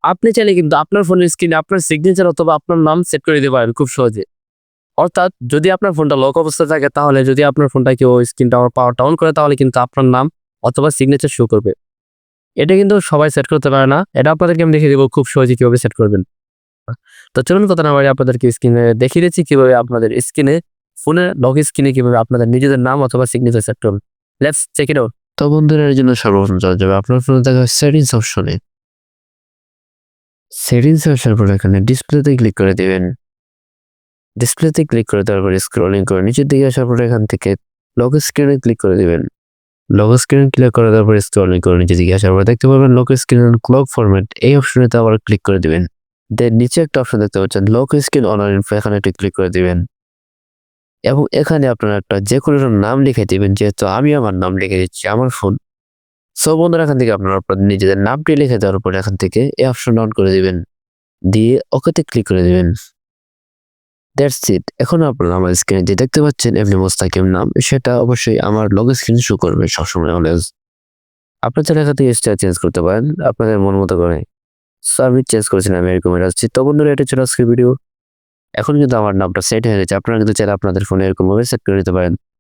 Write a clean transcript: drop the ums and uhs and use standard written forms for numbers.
আপনি চাইলে কিন্তু আপনার ফোনের স্ক্রিনে আপনার সিগনেচার অথবা আপনার নাম সেট করে দিতে পারেন খুব সহজে। অর্থাৎ যদি আপনার ফোনটা লক অবস্থায় থাকে তাহলে যদি আপনার ফোনটা কেউ স্ক্রিনটা পাওয়ারটা অন করে তাহলে কিন্তু আপনার নাম অথবা সিগনেচার শো করবে। এটা কিন্তু সবাই সেট করতে পারে না। এটা আপনাদেরকে আমি দেখিয়ে দিব খুব সহজে কিভাবে সেট করবেন। তো চলুন কথা না বাড়িয়ে আপনাদেরকে স্ক্রিনে দেখিয়ে দিচ্ছি কিভাবে আপনাদের স্ক্রিনে ফোনের লক স্ক্রিনে কিভাবে আপনাদের নিজেদের নাম অথবা সিগনেচার সেট করবেন। Let's check it out. তো বন্ধুরা এর জন্য সর্বপ্রথম চলে যাবে আপনার ফোনে থাকা সেটিংস অপশনে। সেটিংস আসার পর এখানে ডিসপ্লেতে ক্লিক করে দিবেন। ডিসপ্লেতে ক্লিক করে দেওয়ার পরে স্ক্রলিং করে নিচের দিকে আসার পরে এখান থেকে লক স্ক্রিনে ক্লিক করে দিবেন। লক স্ক্রিন ক্লিক করে দেওয়ার পরে স্ক্রলিং করে নিচের দিকে আসার পরে দেখতে পাবেন লক স্ক্রিন ক্লক ফরম্যাট এই অপশনেতে আবার ক্লিক করে দিবেন। দেন নিচে একটা অপশন দেখতে পাচ্ছেন লক স্ক্রিন অন ইনফো এখানে একটি ক্লিক করে দিবেন এবং এখানে আপনারা একটা যে কোনো নাম লিখে দিবেন। যেহেতু আমি আমার নাম লিখে দিচ্ছি আমার ফোন, সো বন্ধুরা এখান থেকে আপনারা আপনাদের নিজেদের নামটি লিখে দেওয়ার পরে এখান থেকে এই অপশন অন করে দিবেন, দিয়ে ওকেতে ক্লিক করে দিবেন। That's it. এখন আপনারা আমার স্ক্রিনে যে দেখতে পাচ্ছেন এমনি মোস্তাকিম নাম, সেটা অবশ্যই আমার লক স্ক্রিন শো করবে সবসময় অলওয়েজ। আপনার চাইলে এখান থেকে স্টাইল চেঞ্জ করতে পারেন আপনাদের মন মতো করে। সো আমি চেঞ্জ করেছিলাম, আমি এরকম আসছি। তো বন্ধুরা এটা ছিল আজকের ভিডিও। এখন কিন্তু আমার নামটা সেট হয়ে গেছে। আপনারা কিন্তু চাইলে আপনাদের ফোনে এরকম ভাবে সেট করে নিতে পারেন।